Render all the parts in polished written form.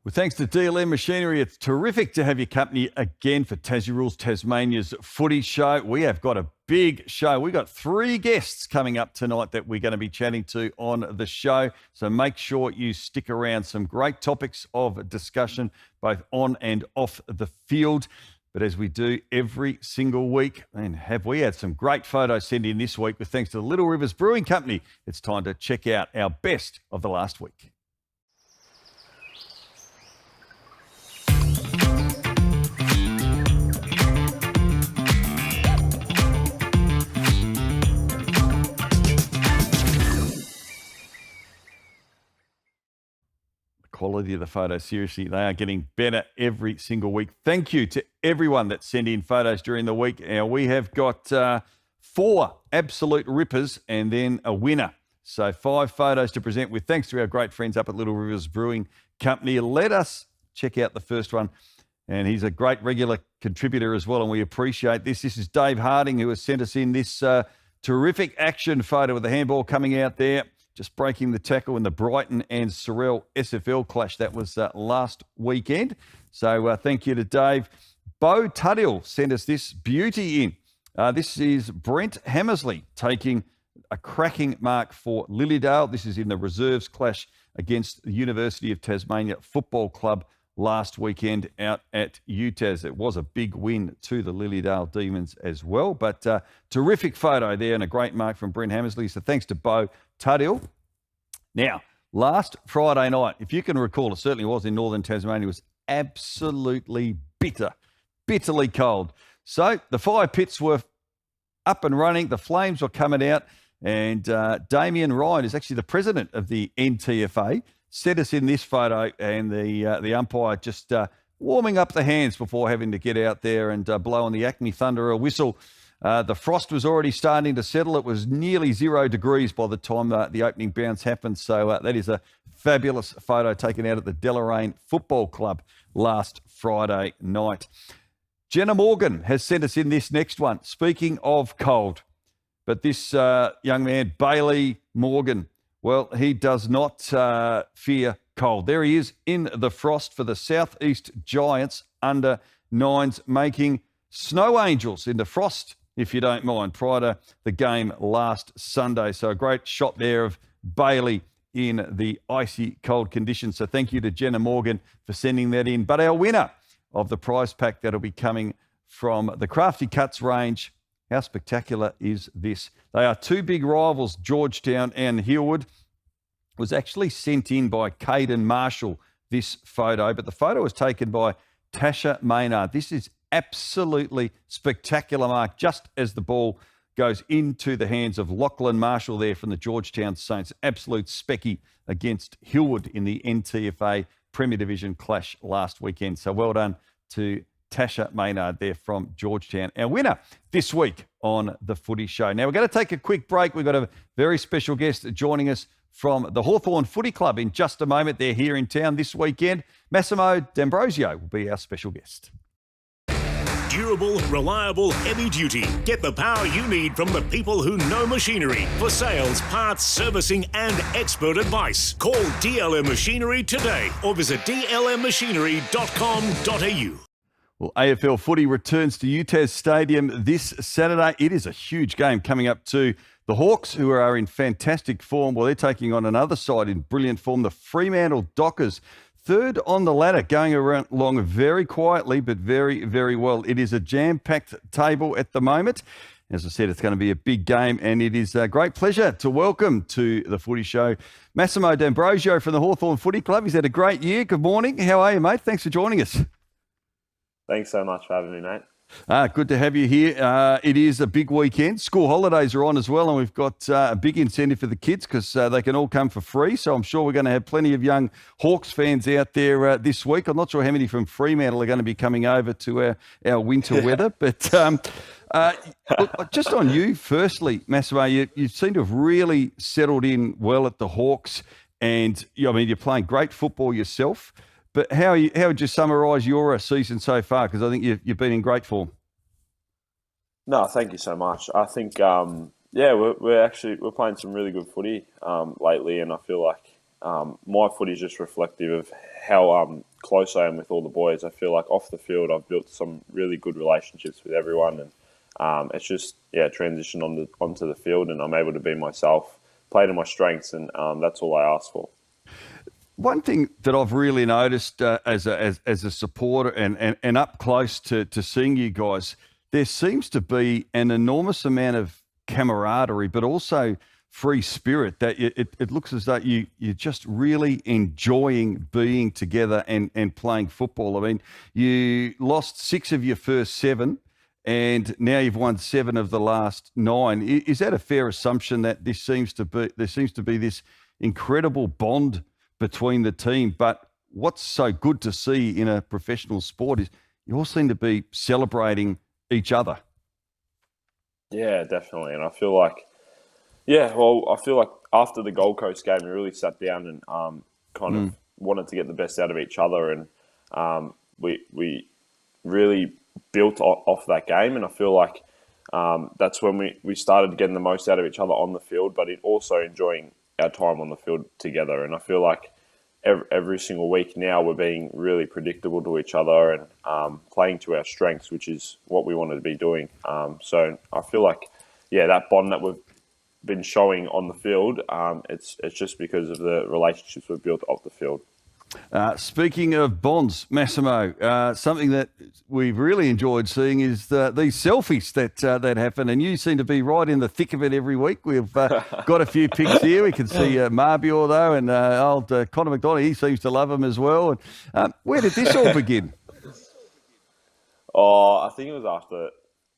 Well, thanks to DLM Machinery, it's terrific to have your company again for Tassie Rules Tasmania's Footy Show. We have got a big show. We've got 3 guests coming up tonight that we're going to be chatting to on the show. So make sure you stick around. Some great topics of discussion, both on and off the field. But as we do every single week, and have we had some great photos sent in this week with thanks to the Little Rivers Brewing Company. It's time to check out our best of the last week. Quality of the photos, seriously, they are getting better every single week. Thank you to everyone that sent in photos during the week. Now, we have got 4 absolute rippers and then a winner. So 5 photos to present with, thanks to our great friends up at Little Rivers Brewing Company. Let us check out the first one. And he's a great regular contributor as well, and we appreciate this. This is Dave Harding, who has sent us in this terrific action photo with the handball coming out there, just breaking the tackle in the Brighton and Sorrel SFL clash. That was last weekend. So thank you to Dave. Bo Tuddill sent us this beauty in. This is Brent Hammersley taking a cracking mark for Lilydale. This is in the reserves clash against the University of Tasmania Football Club last weekend out at UTAS. It was a big win to the Lilydale Demons as well, but terrific photo there and a great mark from Brent Hammersley. So thanks to Bo Tuddill. Now, last Friday night, if you can recall, it certainly was in northern Tasmania, it was absolutely bitterly cold. So the fire pits were up and running, the flames were coming out, and Damien Ryan is actually the president of the NTFA, sent us in this photo, and the umpire just warming up the hands before having to get out there and blow on the Acme Thunder a whistle. The frost was already starting to settle. It was nearly 0 degrees by the time the opening bounce happened. So that is a fabulous photo taken out at the Deloraine Football Club last Friday night. Jenna Morgan has sent us in this next one. Speaking of cold, but this young man, Bailey Morgan, well, he does not fear cold. There he is in the frost for the Southeast Giants under 9s, making snow angels in the frost, if you don't mind, prior to the game last Sunday. So a great shot there of Bailey in the icy cold conditions. So thank you to Jenna Morgan for sending that in. But our winner of the prize pack that'll be coming from the Crafty Cuts range, how spectacular is this? They are 2 big rivals, Georgetown and Hillwood. Was actually sent in by Caden Marshall, this photo, but the photo was taken by Tasha Maynard. This is absolutely spectacular mark, just as the ball goes into the hands of Lachlan Marshall there from the Georgetown Saints. Absolute specky against Hillwood in the NTFA Premier Division clash last weekend. So well done to Tasha Maynard there from Georgetown, our winner this week on the Footy Show. Now we're going to take a quick break. We've got a very special guest joining us from the Hawthorn Footy Club in just a moment. They're here in town this weekend. Massimo D'Ambrosio will be our special guest. Durable, reliable, heavy duty. Get the power you need from the people who know machinery. For sales, parts, servicing and expert advice. Call DLM Machinery today or visit dlmmachinery.com.au. Well, AFL footy returns to UTAS Stadium this Saturday. It is a huge game coming up to the Hawks, who are in fantastic form. Well, they're taking on another side in brilliant form, the Fremantle Dockers. 3rd on the ladder, going along very quietly, but very, very well. It is a jam-packed table at the moment. As I said, it's going to be a big game, and it is a great pleasure to welcome to the Footy Show Massimo D'Ambrosio from the Hawthorn Footy Club. He's had a great year. Good morning. How are you, mate? Thanks for joining us. Thanks so much for having me, mate. Good to have you here. It is a big weekend. School holidays are on as well, and we've got a big incentive for the kids because they can all come for free. So I'm sure we're going to have plenty of young Hawks fans out there this week. I'm not sure how many from Fremantle are going to be coming over to our winter weather. But look, just on you, firstly, Massimo, you seem to have really settled in well at the Hawks, and you're playing great football yourself. But how would you summarise your season so far? Because I think you've been in great form. No, thank you so much. I think, we're playing some really good footy lately, and I feel like my footy is just reflective of how close I am with all the boys. I feel like off the field, I've built some really good relationships with everyone, and it's just transition onto the field, and I'm able to be myself, play to my strengths, and that's all I ask for. One thing that I've really noticed as a supporter and up close to seeing you guys, there seems to be an enormous amount of camaraderie, but also free spirit, that it looks as though you're just really enjoying being together and playing football. I mean, you lost 6 of your first 7, and now you've won 7 of the last 9. Is that a fair assumption that there seems to be this incredible bond between the team? But what's so good to see in a professional sport is you all seem to be celebrating each other. Yeah, definitely. And I feel like, after the Gold Coast game, we really sat down and kind of wanted to get the best out of each other. And we really built off that game. And I feel like that's when we started getting the most out of each other on the field, but also enjoying our time on the field together. And I feel like every single week now we're being really predictable to each other and playing to our strengths, which is what we wanted to be doing. So I feel like, that bond that we've been showing on the field, it's just because of the relationships we've built off the field. Speaking of bonds, Massimo, something that we've really enjoyed seeing is these selfies that happen, and you seem to be right in the thick of it every week. We've got a few pics here. We can see Marbior, though, and old Connor McDonald. He seems to love them as well. And where did this all begin? I think it was after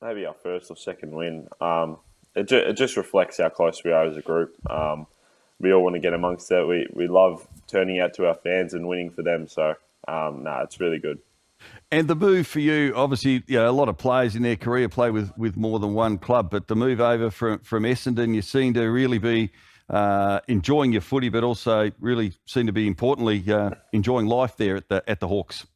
maybe our first or second win. It just reflects how close we are as a group. We all want to get amongst it. We love turning out to our fans and winning for them. So, it's really good. And the move for you, obviously, a lot of players in their career play with more than one club, but the move over from Essendon, you seem to really be enjoying your footy, but also really seem to be, importantly, enjoying life there at the Hawks.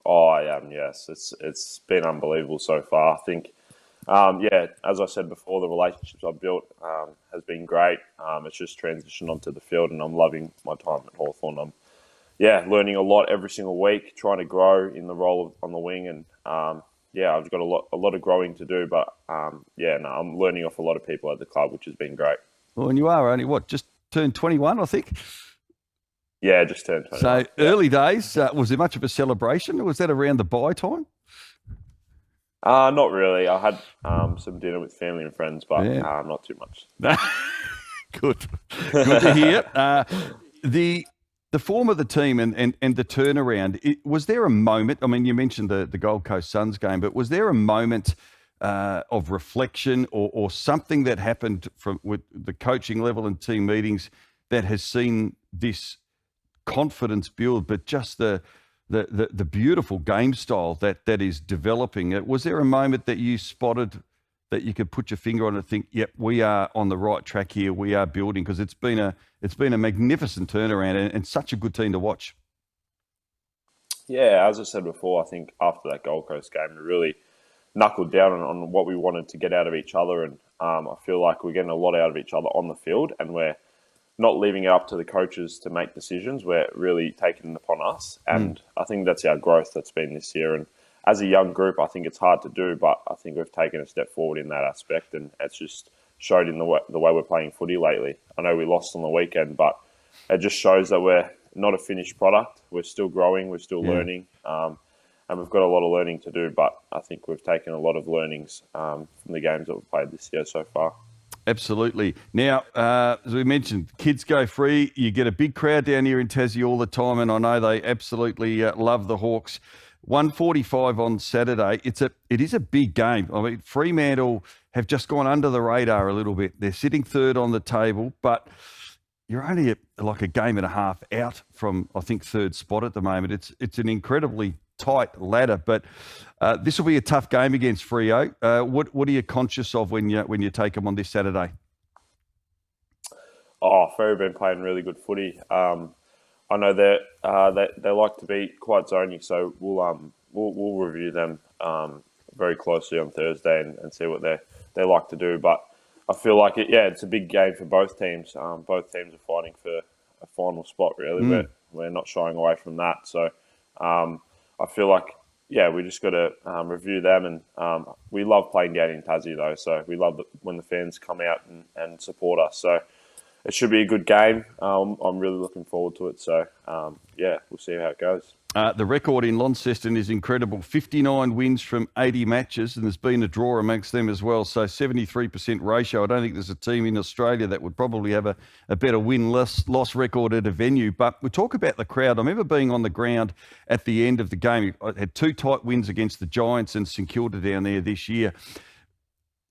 Oh, I am, yes. It's been unbelievable so far. I think, as I said before, the relationships I've built has been great. It's just transitioned onto the field, and I'm loving my time at Hawthorn. I'm learning a lot every single week, trying to grow in the role on the wing, and I've got a lot of growing to do. But I'm learning off a lot of people at the club, which has been great. Well, and you are only just turned 21, I think. Yeah, just turned 21. So early days, was there much of a celebration, or was that around the bye time? Not really. I had some dinner with family and friends, but not too much. Good to hear. The form of the team and the turnaround, was there a moment, I mean, you mentioned the Gold Coast Suns game, but was there a moment of reflection or something that happened with the coaching level and team meetings that has seen this confidence build, but just the beautiful game style that is developing? Was there a moment that you spotted that you could put your finger on and think, yep, we are on the right track here, we are building? Because it's been a magnificent turnaround and such a good team to watch. Yeah, as I said before, I think after that Gold Coast game, we really knuckled down on what we wanted to get out of each other, and I feel like we're getting a lot out of each other on the field, and we're not leaving it up to the coaches to make decisions. We're really taking it upon us. And I think that's our growth that's been this year. And as a young group, I think it's hard to do, but I think we've taken a step forward in that aspect. And it's just showed in the way we're playing footy lately. I know we lost on the weekend, but it just shows that we're not a finished product. We're still growing. We're still learning. And we've got a lot of learning to do, but I think we've taken a lot of learnings from the games that we've played this year so far. Absolutely. Now, as we mentioned, kids go free. You get a big crowd down here in Tassie all the time, and I know they absolutely love the Hawks. 1:45 on Saturday. It is a big game. I mean, Fremantle have just gone under the radar a little bit. They're sitting third on the table, but you're only like a game and a half out from, I think, third spot at the moment. It's an incredibly tight ladder, but this will be a tough game against Freo. What are you conscious of when you take them on this Saturday? Freo have been playing really good footy. I know that they like to be quite zony, so we'll review them very closely on Thursday and see what they like to do. But I feel like it's a big game for both teams. Both teams are fighting for a final spot. Really, we're not shying away from that. So I feel like we just got to review them, and we love playing down in Tassie though. So we love when the fans come out and support us. So it should be a good game. I'm really looking forward to it. So we'll see how it goes. The record in Launceston is incredible. 59 wins from 80 matches, and there's been a draw amongst them as well. So 73% ratio. I don't think there's a team in Australia that would probably have a better win-loss record at a venue. But we talk about the crowd. I remember being on the ground at the end of the game. I had 2 tight wins against the Giants and St Kilda down there this year.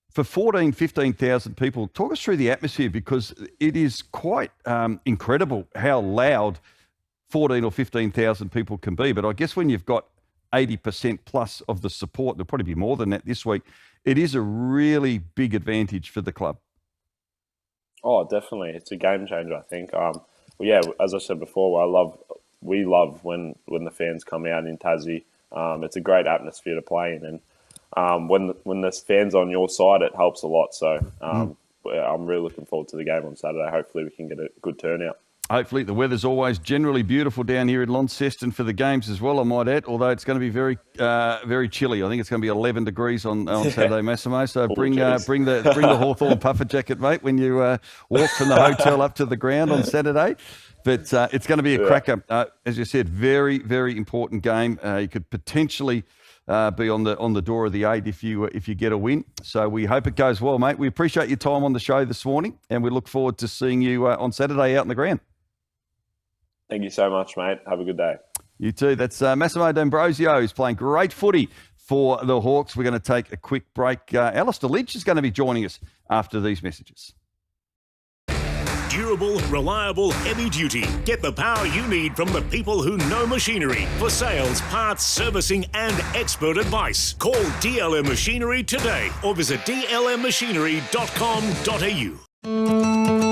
For 15,000 people, talk us through the atmosphere, because it is quite incredible how loud 14 or 15,000 people can be. But I guess when you've got 80% plus of the support, there'll probably be more than that this week, it is a really big advantage for the club. Oh, definitely. It's a game changer, I think. As I said before, we love when the fans come out in Tassie. It's a great atmosphere to play in, and when there's fans on your side, it helps a lot. So I'm really looking forward to the game on Saturday. Hopefully we can get a good turnout. Hopefully. The weather's always generally beautiful down here in Launceston for the games as well, I might add, although it's going to be very very chilly. I think it's going to be 11 degrees on Saturday, Massimo. So bring the Hawthorn puffer jacket, mate, when you walk from the hotel up to the ground on Saturday. But it's going to be a cracker. As you said, very, very important game. You could potentially be on the door of the 8 if you get a win. So we hope it goes well, mate. We appreciate your time on the show this morning, and we look forward to seeing you on Saturday out in the ground. Thank you so much, mate. Have a good day. You too. That's Massimo D'Ambrosio, who's playing great footy for the Hawks. We're going to take a quick break. Alistair Lynch is going to be joining us after these messages. Durable, reliable, heavy duty. Get the power you need from the people who know machinery. For sales, parts, servicing and expert advice, call DLM Machinery today or visit dlmmachinery.com.au.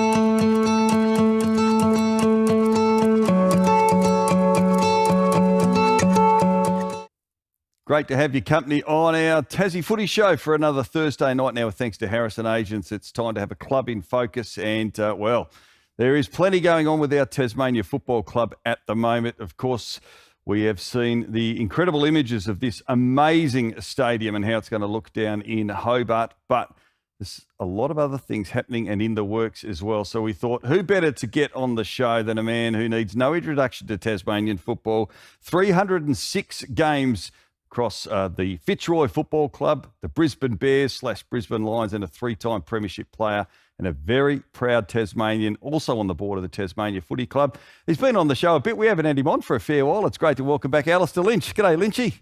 Great to have your company on our Tassie Footy Show for another Thursday night. Now, thanks to Harrison Agents, it's time to have a club in focus. And, there is plenty going on with our Tasmania Football Club at the moment. Of course, we have seen the incredible images of this amazing stadium and how it's going to look down in Hobart. But there's a lot of other things happening and in the works as well. So we thought, who better to get on the show than a man who needs no introduction to Tasmanian football? 306 games across the Fitzroy Football Club, the Brisbane Bears / Brisbane Lions, and a 3-time premiership player and a very proud Tasmanian, also on the board of the Tasmania Footy Club. He's been on the show a bit. We haven't had him on for a fair while. It's great to welcome back Alistair Lynch. G'day, Lynchy.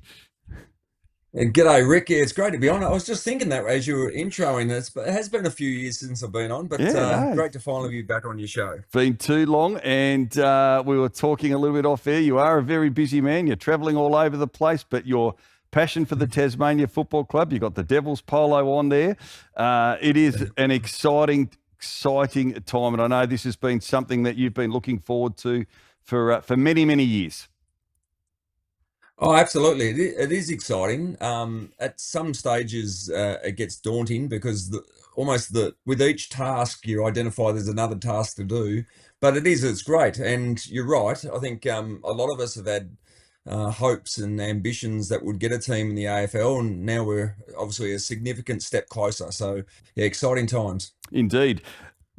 G'day, Rick. Yeah, it's great to be on. I was just thinking that as you were introing this, but it has been a few years since I've been on, but great to finally be back on your show. Been too long, and we were talking a little bit off air. You are a very busy man. You're travelling all over the place, but your passion for the Tasmania Football Club, you've got the Devils polo on there. It is an exciting time, and I know this has been something that you've been looking forward to for many, many years. Oh, absolutely. It is exciting. At some stages, it gets daunting because with each task, you identify there's another task to do. But it's great. And you're right. I think a lot of us have had hopes and ambitions that would get a team in the AFL, and now we're obviously a significant step closer. So, yeah, exciting times. Indeed.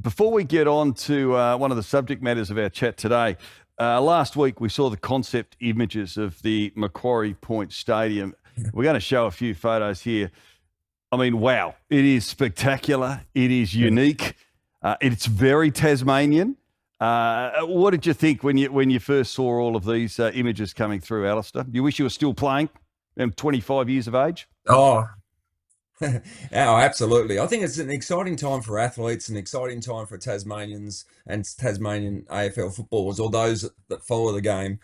Before we get on to one of the subject matters of our chat today, last week we saw the concept images of the Macquarie Point Stadium. We're going to show a few photos here. I mean, wow, it is spectacular. It is unique. It's very Tasmanian. What did you think when you first saw all of these images coming through, Alistair? You wish you were still playing at 25 years of age? Oh, oh, absolutely. I think it's an exciting time for athletes, an exciting time for Tasmanians and Tasmanian AFL footballers, or those that follow the game.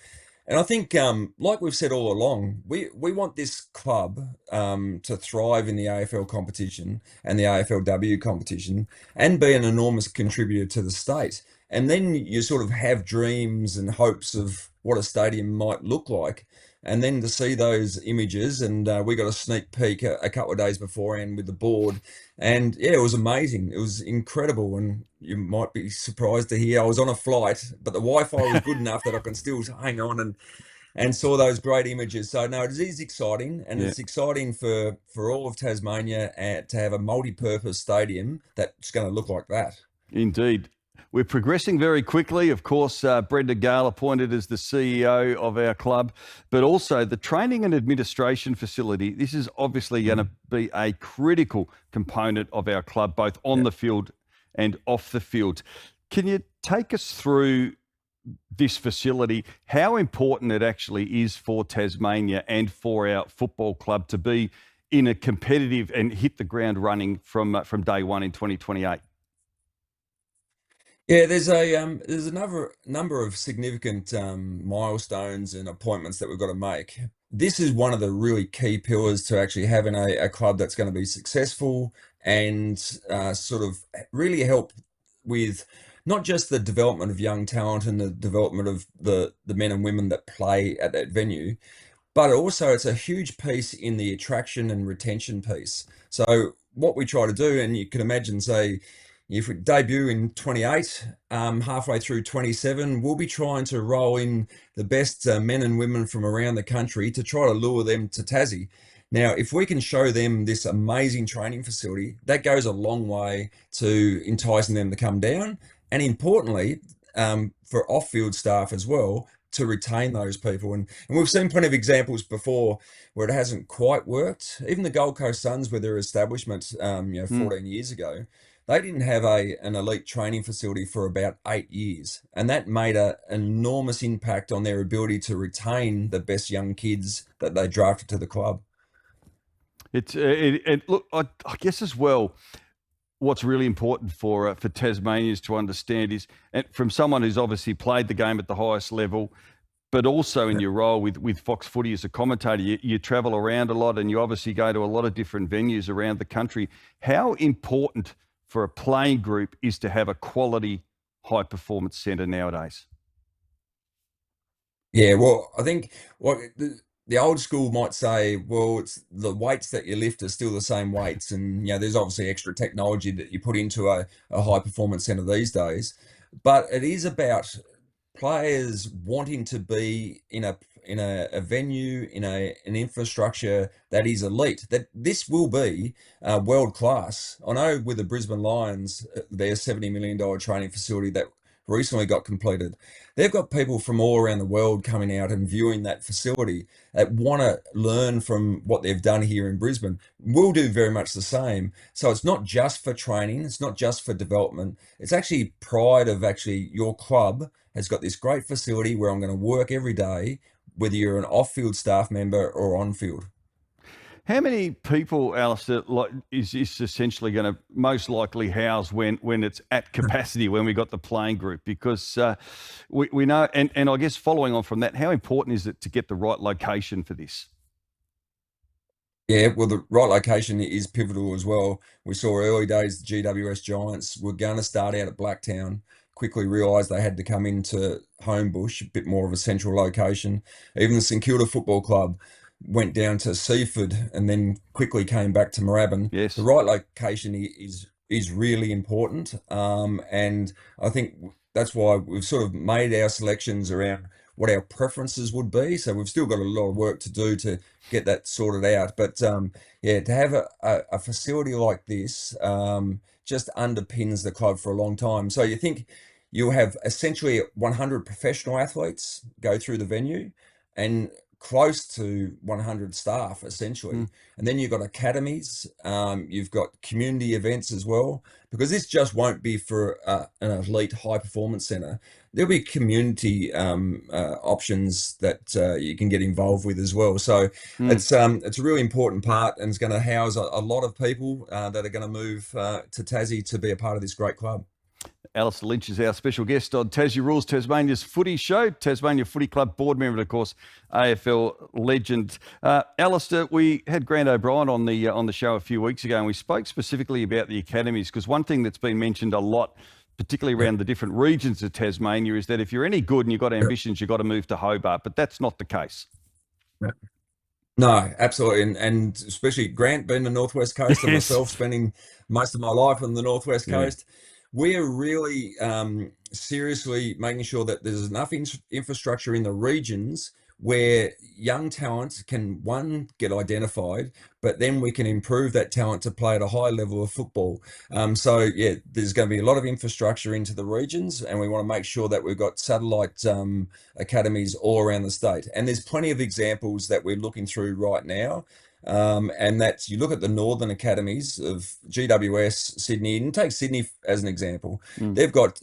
And I think, like we've said all along, we want this club to thrive in the AFL competition and the AFLW competition and be an enormous contributor to the state. And then you sort of have dreams and hopes of what a stadium might look like. And then to see those images, and we got a sneak peek a couple of days beforehand with the board, and yeah, it was amazing. It was incredible, and you might be surprised to hear I was on a flight, but the Wi-Fi was good enough that I can still hang on and saw those great images. So no, it is exciting, and Yeah. it's exciting for all of Tasmania to have a multi-purpose stadium that's going to look like that. Indeed. We're progressing very quickly. Of course, Brendan Gale appointed as the CEO of our club, but also the training and administration facility. This is obviously going to be a critical component of our club, both on the field and off the field. Can you take us through this facility, how important it actually is for Tasmania and for our football club to be in a competitive and hit the ground running from day one in 2028? Yeah, there's another number of significant milestones and appointments that we've got to make. This is one of the really key pillars to actually having a club that's going to be successful and sort of really help with not just the development of young talent and the development of the men and women that play at that venue, but also it's a huge piece in the attraction and retention piece. So what we try to do, and you can imagine, say, if we debut in 28, halfway through 27, we'll be trying to roll in the best men and women from around the country to try to lure them to Tassie. Now, if we can show them this amazing training facility, that goes a long way to enticing them to come down. And importantly, for off-field staff as well, to retain those people. And we've seen plenty of examples before where it hasn't quite worked. Even the Gold Coast Suns, with their establishment 14 years ago, they didn't have an elite training facility for about 8 years. And that made an enormous impact on their ability to retain the best young kids that they drafted to the club. Look, I guess as well, what's really important for Tasmanians to understand is, and from someone who's obviously played the game at the highest level, but also in your role with Fox Footy as a commentator, you travel around a lot and you obviously go to a lot of different venues around the country. How important for a playing group is to have a quality high performance centre nowadays? Yeah, well, I think what the old school might say, well, it's the weights that you lift are still the same weights, and there's obviously extra technology that you put into a high performance centre these days, but it is about players wanting to be in a venue, in an infrastructure that is elite, that this will be world class. I know with the Brisbane Lions, their $70 million training facility that recently got completed, they've got people from all around the world coming out and viewing that facility that want to learn from what they've done here in Brisbane. We'll do very much the same. So it's not just for training, it's not just for development, it's actually pride of actually your club has got this great facility where I'm going to work every day, whether you're an off-field staff member or on-field. How many people, Alistair, is this essentially going to most likely house when it's at capacity, when we got the playing group? Because we know, and I guess following on from that, how important is it to get the right location for this? Yeah, well, the right location is pivotal as well. We saw early days the GWS Giants were going to start out at Blacktown, quickly realised they had to come into Homebush, a bit more of a central location. Even the St Kilda Football Club went down to Seaford and then quickly came back to Moorabbin. Yes. The right location is really important, and I think that's why we've sort of made our selections around what our preferences would be. So we've still got a lot of work to do to get that sorted out. But to have a facility like this just underpins the club for a long time. So you think you'll have essentially 100 professional athletes go through the venue and close to 100 staff essentially. And then you've got academies, you've got community events as well, because this just won't be for an elite high performance centre. There'll be community options that you can get involved with as well. So it's a really important part, and it's going to house a lot of people that are going to move to Tassie to be a part of this great club. Alistair Lynch is our special guest on Tassie Rules, Tasmania's footy show. Tasmania Footy Club board member and, of course, AFL legend. Alistair, we had Grant O'Brien on the show a few weeks ago, and we spoke specifically about the academies, because one thing that's been mentioned a lot, particularly around the different regions of Tasmania, is that if you're any good and you've got ambitions, you've got to move to Hobart, but that's not the case. No, absolutely, and especially Grant being the Northwest Coast and Yes. myself spending most of my life on the Northwest Yeah. Coast, we're really seriously making sure that there's enough infrastructure in the regions where young talent can, one, get identified, but then we can improve that talent to play at a high level of football. So yeah, there's going to be a lot of infrastructure into the regions, and we want to make sure that we've got satellite academies all around the state. And there's plenty of examples that we're looking through right now. And that's, you look at the northern academies of GWS, Sydney, and take Sydney as an example. They've got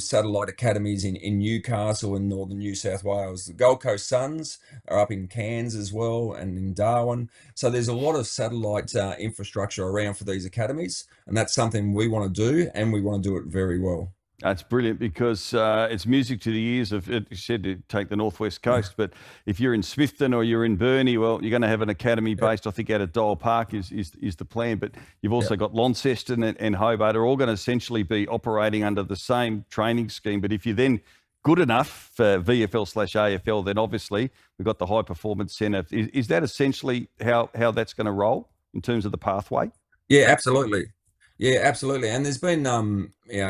satellite academies in Newcastle and northern New South Wales. The Gold Coast Suns are up in Cairns as well, and in Darwin. So there's a lot of satellite infrastructure around for these academies, and that's something we want to do, and we want to do it very well. That's brilliant because it's music to the ears of, it said to take the Northwest Coast, but if you're in Smithton or you're in Burnie, well, you're going to have an academy based, I think, out of Dole Park is the plan. But you've also got Launceston and Hobart are all going to essentially be operating under the same training scheme. But if you're then good enough for VFL/AFL, then obviously we've got the High Performance Centre. Is that essentially how that's going to roll in terms of the pathway? Yeah, absolutely. Yeah, absolutely. And there's been a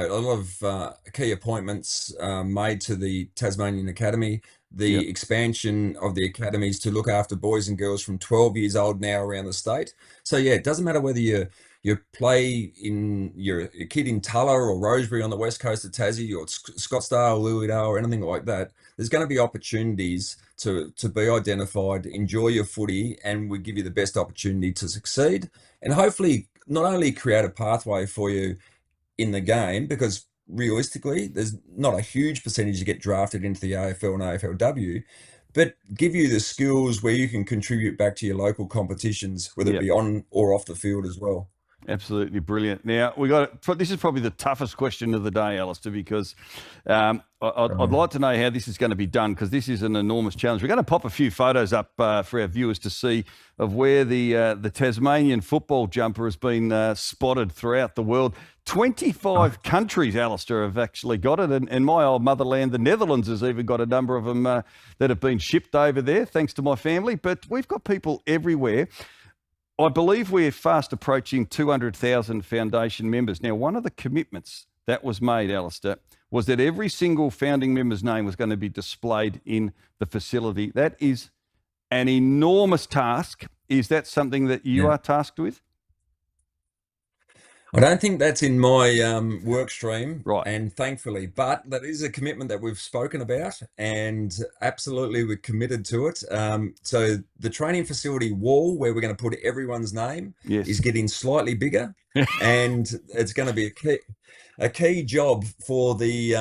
lot of key appointments made to the Tasmanian Academy, the expansion of the academies to look after boys and girls from 12 years old now around the state. So yeah, it doesn't matter whether you play in you're a kid in Tulla or Rosebery on the west coast of Tassie or Scottsdale, Lilydale or anything like that. There's going to be opportunities to be identified, enjoy your footy, and we give you the best opportunity to succeed. And hopefully not only create a pathway for you in the game, because realistically, there's not a huge percentage to get drafted into the AFL and AFLW, but give you the skills where you can contribute back to your local competitions, whether it be on or off the field as well. Absolutely brilliant. Now, this is probably the toughest question of the day, Alistair, because I'd like to know how this is going to be done, because this is an enormous challenge. We're going to pop a few photos up for our viewers to see of where the Tasmanian football jumper has been spotted throughout the world. 25 countries, Alistair, have actually got it. And my old motherland, the Netherlands, has even got a number of them that have been shipped over there, thanks to my family. But we've got people everywhere. I believe we're fast approaching 200,000 foundation members. Now, one of the commitments that was made, Alistair, was that every single founding member's name was going to be displayed in the facility. That is an enormous task. Is that something that you are tasked with? I don't think that's in my work stream, Right. and thankfully, but that is a commitment that we've spoken about, and absolutely we're committed to it. So the training facility wall where we're going to put everyone's name is getting slightly bigger, and it's going to be a key job for the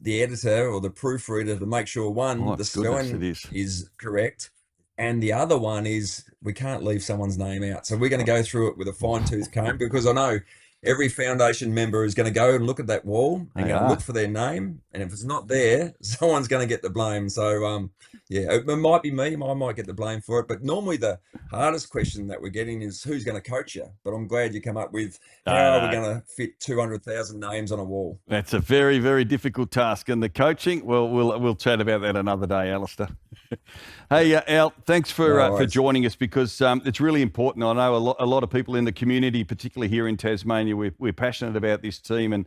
editor or the proofreader to make sure the spelling is correct. And the other one is we can't leave someone's name out. So we're going to go through it with a fine-tooth comb, because I know every foundation member is going to go and look at that wall and going to look for their name. And if it's not there, someone's going to get the blame. So, it might be me. I might get the blame for it. But normally the hardest question that we're getting is who's going to coach you? But I'm glad you come up with how are we going to fit 200,000 names on a wall? That's a very, very difficult task. And the coaching, well, we'll chat about that another day, Alistair. Hey, Al, thanks for joining us, because it's really important. I know a lot of people in the community, particularly here in Tasmania, we're passionate about this team. And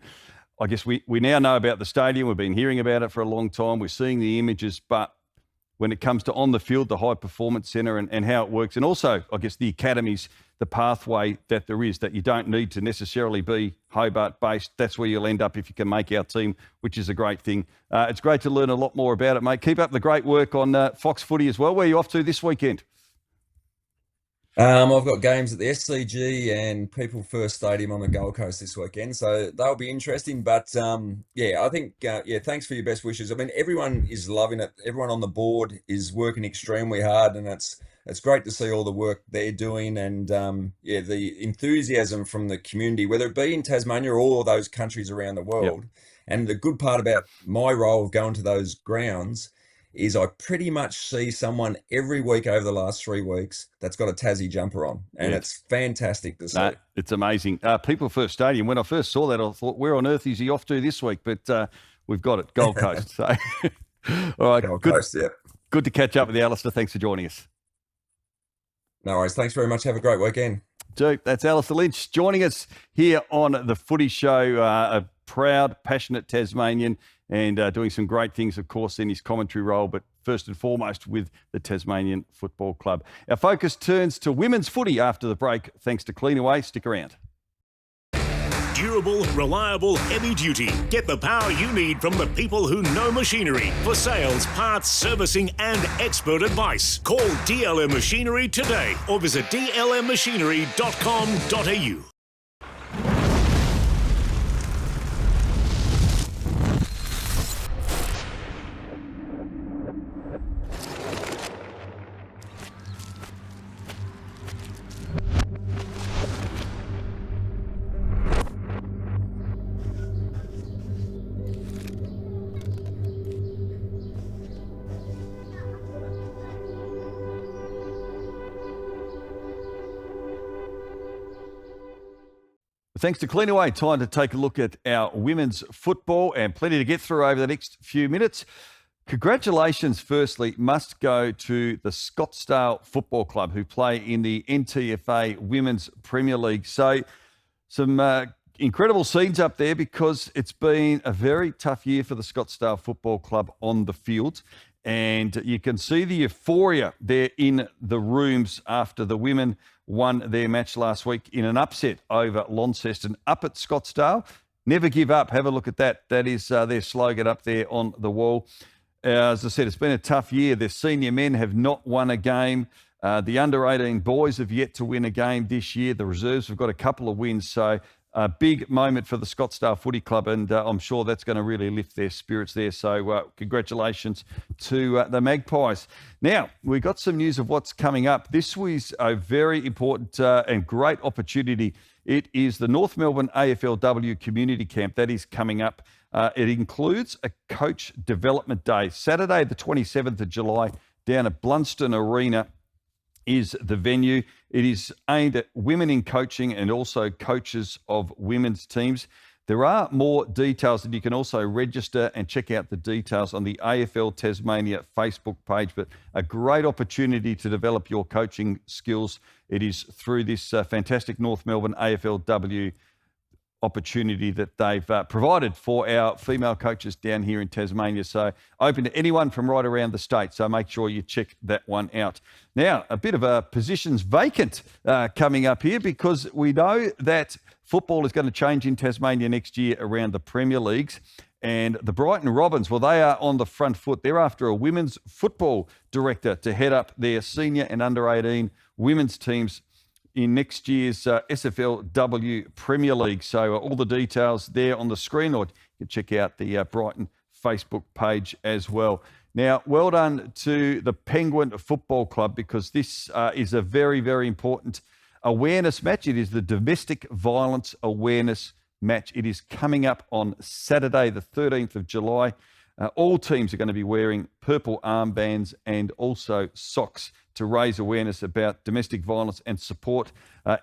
I guess we now know about the stadium. We've been hearing about it for a long time. We're seeing the images. But when it comes to on the field, the High Performance Centre and how it works, and also, I guess, the academies, the pathway that there is, that you don't need to necessarily be Hobart-based. That's where you'll end up if you can make our team, which is a great thing. It's great to learn a lot more about it, mate. Keep up the great work on Fox Footy as well. Where are you off to this weekend? I've got games at the SCG and People First Stadium on the Gold Coast this weekend, so they'll be interesting. But I think thanks for your best wishes. I mean, everyone is loving it. Everyone on the board is working extremely hard, and it's great to see all the work they're doing, and the enthusiasm from the community, whether it be in Tasmania or all of those countries around the world. And the good part about my role of going to those grounds is I pretty much see someone every week over the last 3 weeks that's got a Tassie jumper on. And it's fantastic to see. It's amazing. People First Stadium, when I first saw that, I thought, where on earth is he off to this week? But we've got it, Gold Coast. So, all right, Gold Coast, good to catch up with you, Alistair. Thanks for joining us. No worries. Thanks very much. Have a great weekend. Duke, that's Alistair Lynch joining us here on the Footy Show, a proud, passionate Tasmanian and doing some great things, of course, in his commentary role, but first and foremost with the Tasmanian Football Club. Our focus turns to women's footy after the break, thanks to Cleanaway. Stick around. Durable, reliable, heavy duty. Get the power you need from the people who know machinery. For sales, parts, servicing and expert advice. Call DLM Machinery today or visit dlmmachinery.com.au. Thanks to Cleanaway, time to take a look at our women's football and plenty to get through over the next few minutes. Congratulations, firstly, must go to the Scottsdale Football Club who play in the NTFA Women's Premier League. So some incredible scenes up there because it's been a very tough year for the Scottsdale Football Club on the field. And you can see the euphoria there in the rooms after the women won their match last week in an upset over Launceston up at Scottsdale. Never give up. Have a look at that. That is their slogan up there on the wall. As I said, it's been a tough year. The senior men have not won a game. The under-18 boys have yet to win a game this year. The reserves have got a couple of wins. So a big moment for the Scottsdale Footy Club, and I'm sure that's going to really lift their spirits there. So congratulations to the Magpies. Now, we got some news of what's coming up. This was a very important and great opportunity. It is the North Melbourne AFLW Community Camp that is coming up. It includes a coach development day, Saturday the 27th of July, down at Blunston Arena is the venue. It is aimed at women in coaching and also coaches of women's teams. There are more details, and you can also register and check out the details on the AFL Tasmania Facebook page. But a great opportunity to develop your coaching skills. It is through this fantastic North Melbourne AFLW opportunity that they've provided for our female coaches down here in Tasmania. So open to anyone from right around the state. So make sure you check that one out. Now, a bit of a positions vacant coming up here because we know that football is going to change in Tasmania next year around the Premier Leagues. And the Brighton Robins, well, they are on the front foot. They're after a women's football director to head up their senior and under-18 women's teams in next year's SFLW Premier League. So all the details there on the screen, or you can check out the Brighton Facebook page as well. Now, well done to the Penguin Football Club because this is a very, very important awareness match. It is the Domestic Violence Awareness Match. It is coming up on Saturday, the 13th of July. All teams are going to be wearing purple armbands and also socks to raise awareness about domestic violence and support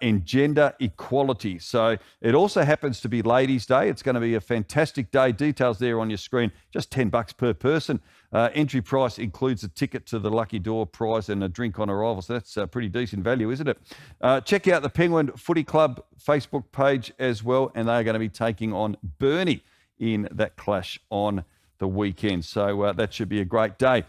and gender equality. So it also happens to be Ladies' Day. It's going to be a fantastic day. Details there on your screen, just $10 per person. Entry price includes a ticket to the Lucky Door prize and a drink on arrival. So that's a pretty decent value, isn't it? Check out the Penguin Footy Club Facebook page as well, and they're going to be taking on Burnie in that clash on the weekend. So that should be a great day,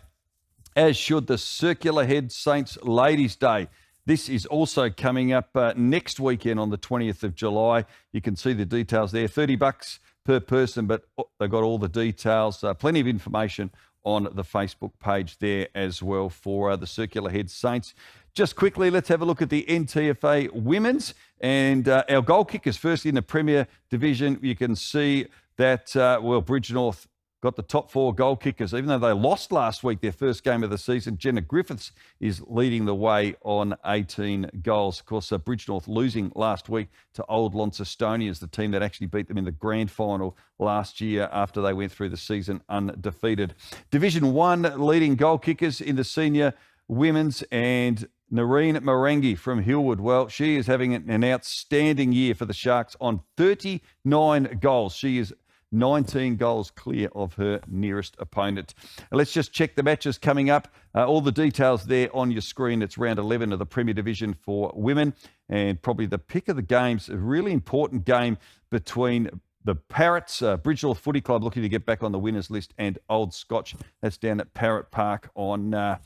as should the Circular Head Saints Ladies' Day. This is also coming up next weekend on the 20th of July. You can see the details there, $30 per person, but they've got all the details, plenty of information on the Facebook page there as well for the Circular Head Saints. Just quickly, let's have a look at the NTFA Women's and our goal kickers. First in the Premier Division, you can see that, Bridgenorth got the top four goal kickers. Even though they lost last week, their first game of the season, Jenna Griffiths is leading the way on 18 goals. Of course, Bridgenorth losing last week to Old Launcestonians, the team that actually beat them in the grand final last year after they went through the season undefeated. Division 1 leading goal kickers in the senior women's, and Noreen Marangi from Hillwood. Well, she is having an outstanding year for the Sharks on 39 goals. She is 19 goals clear of her nearest opponent. Let's just check the matches coming up. All the details there on your screen. It's round 11 of the Premier Division for women, and probably the pick of the games, a really important game between the Parrots, Bridgenorth Footy Club looking to get back on the winners list, and Old Scotch. That's down at Parrot Park on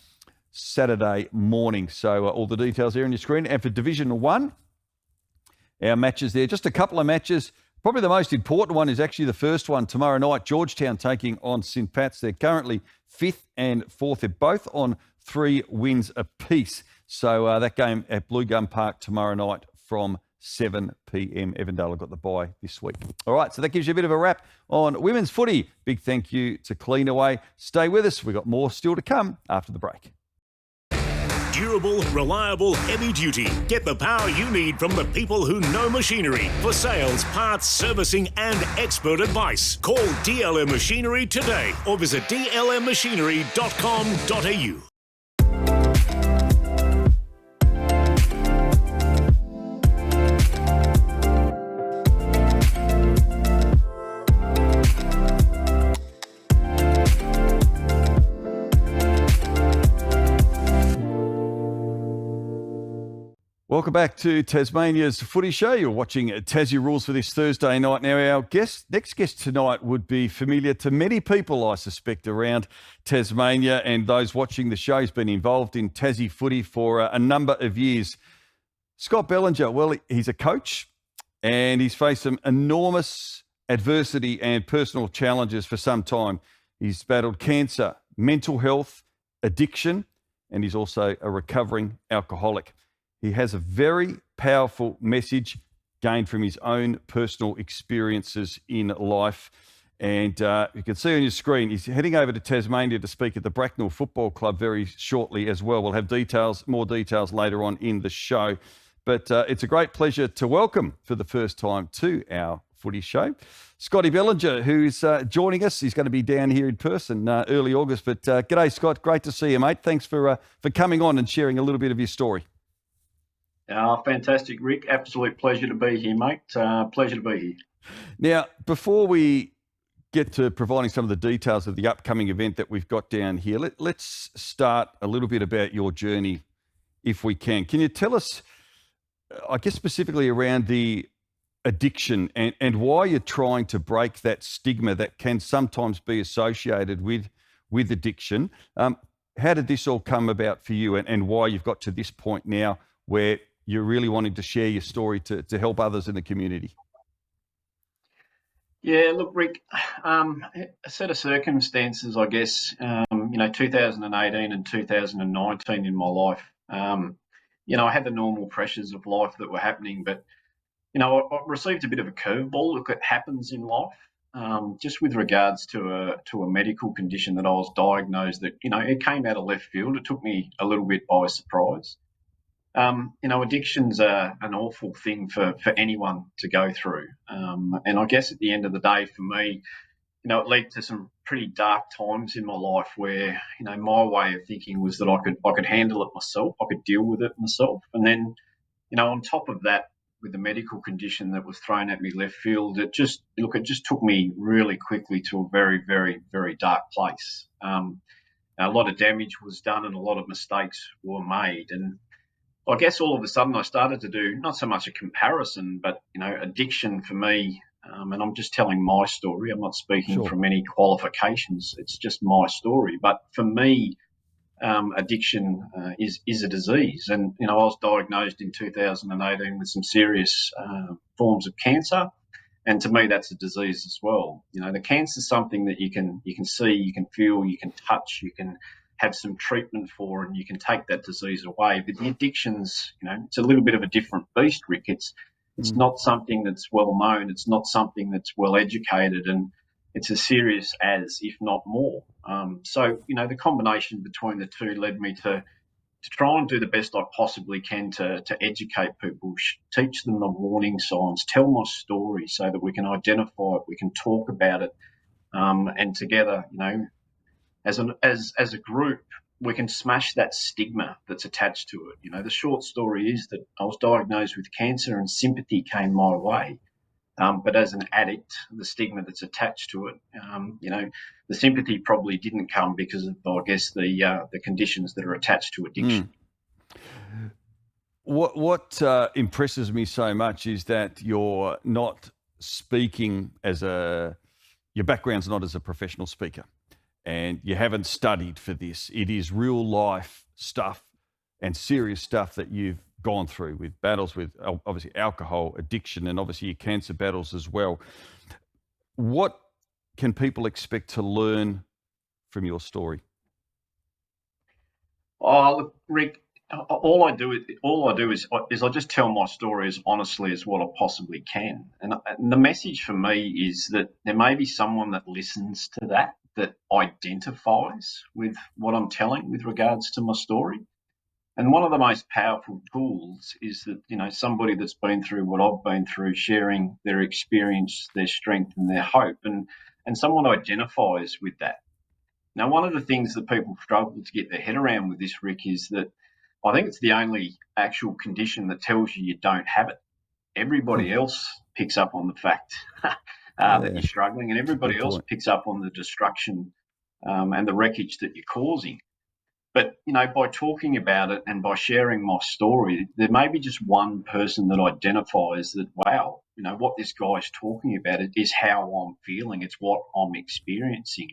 Saturday morning. So all the details there on your screen. And for Division 1, our matches there, just a couple of matches. Probably the most important one is actually the first one tomorrow night. Georgetown taking on St. Pat's. They're currently 5th and 4th. They're both on 3 wins apiece. So that game at Blue Gum Park tomorrow night from 7 p.m. Evandale have got the bye this week. All right, so that gives you a bit of a wrap on women's footy. Big thank you to Cleanaway. Stay with us. We've got more still to come after the break. Durable, reliable, heavy duty. Get the power you need from the people who know machinery. For sales, parts, servicing and expert advice, call DLM Machinery today or visit dlmmachinery.com.au. Welcome back to Tasmania's Footy Show. You're watching Tassie Rules for this Thursday night. Now, our next guest tonight would be familiar to many people, I suspect, around Tasmania, and those watching the show. He's been involved in Tassie footy for a number of years. Scott Bellinger, well, he's a coach, and he's faced some enormous adversity and personal challenges for some time. He's battled cancer, mental health, addiction, and he's also a recovering alcoholic. He has a very powerful message gained from his own personal experiences in life. And you can see on your screen, he's heading over to Tasmania to speak at the Bracknell Football Club very shortly as well. We'll have more details later on in the show. But it's a great pleasure to welcome for the first time to our footy show, Scotty Bellinger, who's joining us. He's going to be down here in person early August. But g'day, Scott. Great to see you, mate. Thanks for coming on and sharing a little bit of your story. Fantastic, Rick. Absolute pleasure to be here, mate. Pleasure to be here. Now, before we get to providing some of the details of the upcoming event that we've got down here, let's start a little bit about your journey, if we can. Can you tell us, I guess specifically around the addiction and why you're trying to break that stigma that can sometimes be associated with addiction? How did this all come about for you, and why you've got to this point now where you're really wanting to share your story to help others in the community? Yeah, look, Rick, a set of circumstances, I guess, 2018 and 2019 in my life. I had the normal pressures of life that were happening, but, I received a bit of a curveball. Look, it happens in life, just with regards to a medical condition that I was diagnosed that, it came out of left field. It took me a little bit by surprise. Addiction's an awful thing for anyone to go through. And I guess at the end of the day, for me, it led to some pretty dark times in my life where, my way of thinking was that I could handle it myself. I could deal with it myself. And then, on top of that, with the medical condition that was thrown at me left field, it just took me really quickly to a very, very, very dark place. A lot of damage was done and a lot of mistakes were made. And I guess all of a sudden I started to do not so much a comparison, but, addiction for me, and I'm just telling my story. I'm not speaking from any qualifications. It's just my story. But for me, addiction is a disease. And, I was diagnosed in 2018 with some serious forms of cancer. And to me, that's a disease as well. The cancer is something that you can see, you can feel, you can touch, you can have some treatment for, and you can take that disease away. But the addictions, it's a little bit of a different beast, Rick. It's not something that's well known. It's not something that's well educated, and it's as serious as, if not more. So, the combination between the two led me to try and do the best I possibly can to educate people, teach them the warning signs, tell my story so that we can identify it, we can talk about it, and together, as a group, we can smash that stigma that's attached to it. The short story is that I was diagnosed with cancer and sympathy came my way. But as an addict, the stigma that's attached to it, the sympathy probably didn't come because of, I guess, the conditions that are attached to addiction. What impresses me so much is that you're not speaking your background's not as a professional speaker, and you haven't studied for this. It is real life stuff and serious stuff that you've gone through, with battles with obviously alcohol addiction and obviously your cancer battles as well. What can people expect to learn from your story? Oh, look, Rick, all I do is I just tell my story as honestly as what I possibly can. And the message for me is that there may be someone that listens to that identifies with what I'm telling with regards to my story. And one of the most powerful tools is that, somebody that's been through what I've been through, sharing their experience, their strength and their hope, and someone identifies with that. Now, one of the things that people struggle to get their head around with this, Rick, is that I think it's the only actual condition that tells you don't have it. Everybody else picks up on the fact that you're struggling, and everybody else picks up on the destruction and the wreckage that you're causing. But, by talking about it and by sharing my story, there may be just one person that identifies that, wow, what this guy's talking about is how I'm feeling. It's what I'm experiencing.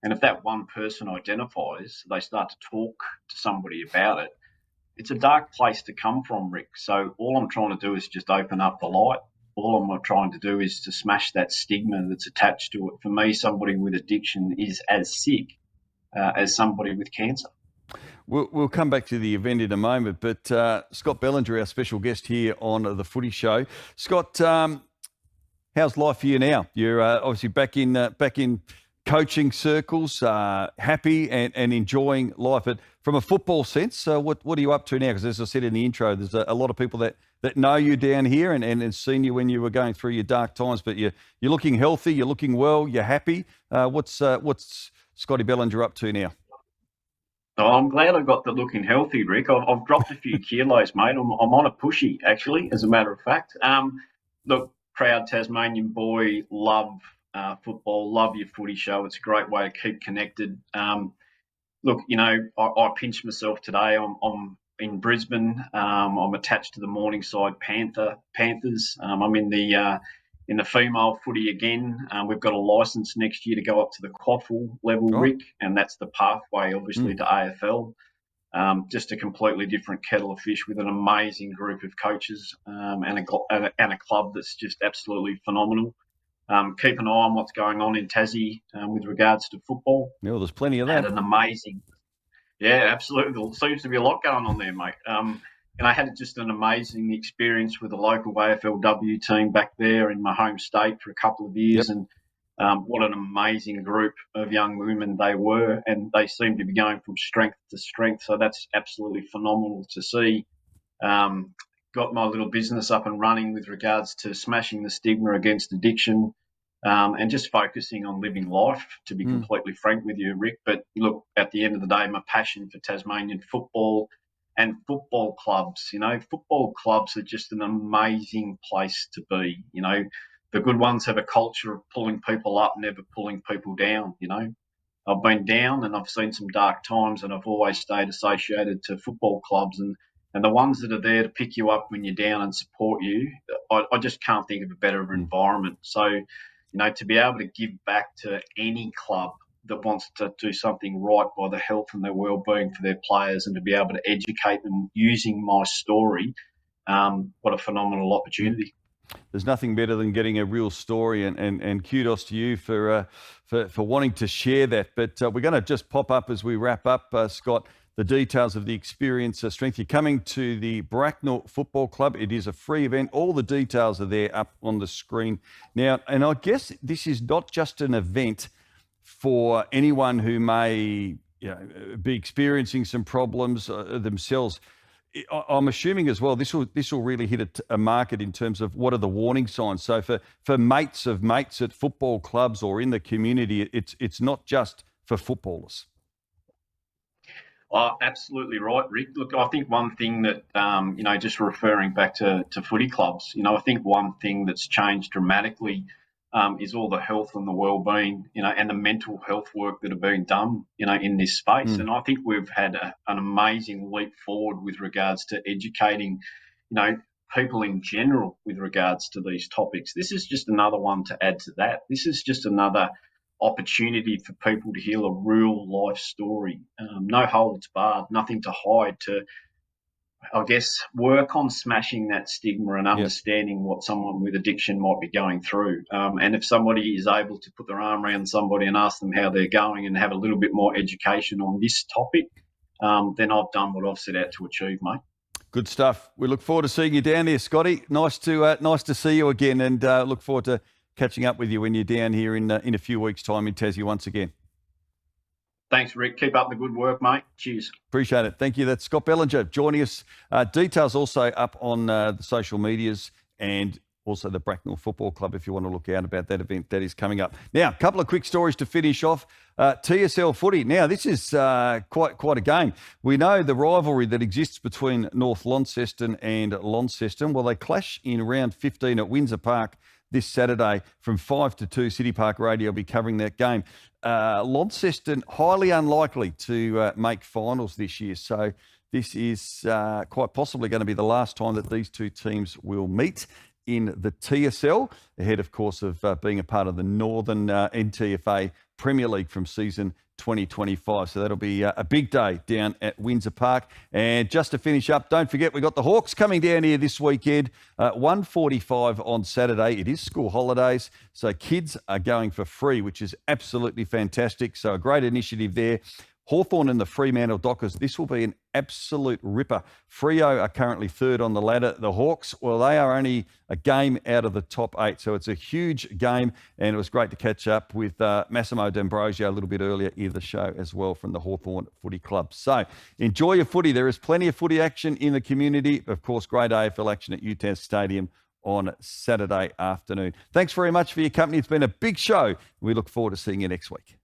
And if that one person identifies, they start to talk to somebody about it, it's a dark place to come from, Rick. So all I'm trying to do is just open up the light. All I'm trying to do is to smash that stigma that's attached to it. For me, somebody with addiction is as sick as somebody with cancer. We'll come back to the event in a moment, but Scott Bellinger, our special guest here on the Footy Show. Scott, how's life for you now? You're obviously back in coaching circles, happy and enjoying life. But from a football sense, what are you up to now? Because as I said in the intro, there's a lot of people that know you down here and seen you when you were going through your dark times. But you're looking healthy, you're looking well, you're happy. What's Scotty Bellinger up to now? Oh, I'm glad I got the looking healthy, Rick. I've dropped a few kilos, mate. I'm on a pushy, actually, as a matter of fact. Look, proud Tasmanian boy, love football, love your footy show. It's a great way to keep connected. Look, I pinched myself today. I'm in Brisbane. I'm attached to the Morningside Panthers. I'm in the female footy again. We've got a licence next year to go up to the quaffle level, Rick, and that's the pathway, obviously, to AFL. Just a completely different kettle of fish with an amazing group of coaches and a club that's just absolutely phenomenal. Keep an eye on what's going on in Tassie with regards to football. Yeah, well, there's plenty of that. Had an amazing, yeah, absolutely. There seems to be a lot going on there, mate. And I had just an amazing experience with the local AFLW team back there in my home state for a couple of years. Yep. And what an amazing group of young women they were. And they seem to be going from strength to strength. So that's absolutely phenomenal to see. Got my little business up and running with regards to smashing the stigma against addiction and just focusing on living life, to be completely frank with you, Rick. But look, at the end of the day, my passion for Tasmanian football and football clubs, football clubs are just an amazing place to be. The good ones have a culture of pulling people up, never pulling people down. I've been down and I've seen some dark times, and I've always stayed associated to football clubs and the ones that are there to pick you up when you're down and support you. I just can't think of a better environment. So, to be able to give back to any club that wants to do something right by the health and their well-being for their players, and to be able to educate them using my story, what a phenomenal opportunity. There's nothing better than getting a real story, and kudos to you for wanting to share that. But we're going to just pop up as we wrap up, Scott, the details of the Experience Strength. You're coming to the Bracknell Football Club. It is a free event. All the details are there up on the screen now. And I guess this is not just an event for anyone who may be experiencing some problems themselves. I'm assuming as well this will really hit a market in terms of what are the warning signs. So for mates of mates at football clubs or in the community, it's not just for footballers. Oh, absolutely right, Rick. Look, I think one thing that, just referring back to footy clubs, I think one thing that's changed dramatically is all the health and the well-being, and the mental health work that are being done, in this space. And I think we've had an amazing leap forward with regards to educating, people in general with regards to these topics. This is just another one to add to that. This is just another opportunity for people to hear a real life story. No holds barred, nothing to hide, to, I guess, work on smashing that stigma and understanding what someone with addiction might be going through. And if somebody is able to put their arm around somebody and ask them how they're going and have a little bit more education on this topic, then I've done what I've set out to achieve, mate. Good stuff. We look forward to seeing you down there, Scotty. Nice to see you again, and look forward to catching up with you when you're down here in a few weeks' time in Tassie once again. Thanks, Rick. Keep up the good work, mate. Cheers. Appreciate it. Thank you. That's Scott Bellinger joining us. Details also up on the social medias and also the Bracknell Football Club if you want to look out about that event that is coming up. Now, a couple of quick stories to finish off. TSL footy. Now, this is quite a game. We know the rivalry that exists between North Launceston and Launceston. Well, they clash in round 15 at Windsor Park this Saturday from 5 to 2. City Park Radio will be covering that game. Launceston, highly unlikely to make finals this year. So this is quite possibly going to be the last time that these two teams will meet in the TSL, ahead, of course, of being a part of the Northern NTFA Premier League from season 2025. So that'll be a big day down at Windsor Park. And just to finish up, don't forget, we've got the Hawks coming down here this weekend, 1:45 on Saturday. It is school holidays, so kids are going for free, which is absolutely fantastic. So a great initiative there. Hawthorn and the Fremantle Dockers, this will be an absolute ripper. Freo are currently third on the ladder. The Hawks, well, they are only a game out of the top 8, so it's a huge game, and it was great to catch up with Massimo D'Ambrosio a little bit earlier in the show as well from the Hawthorn Footy Club. So enjoy your footy. There is plenty of footy action in the community. Of course, great AFL action at UTAS Stadium on Saturday afternoon. Thanks very much for your company. It's been a big show. We look forward to seeing you next week.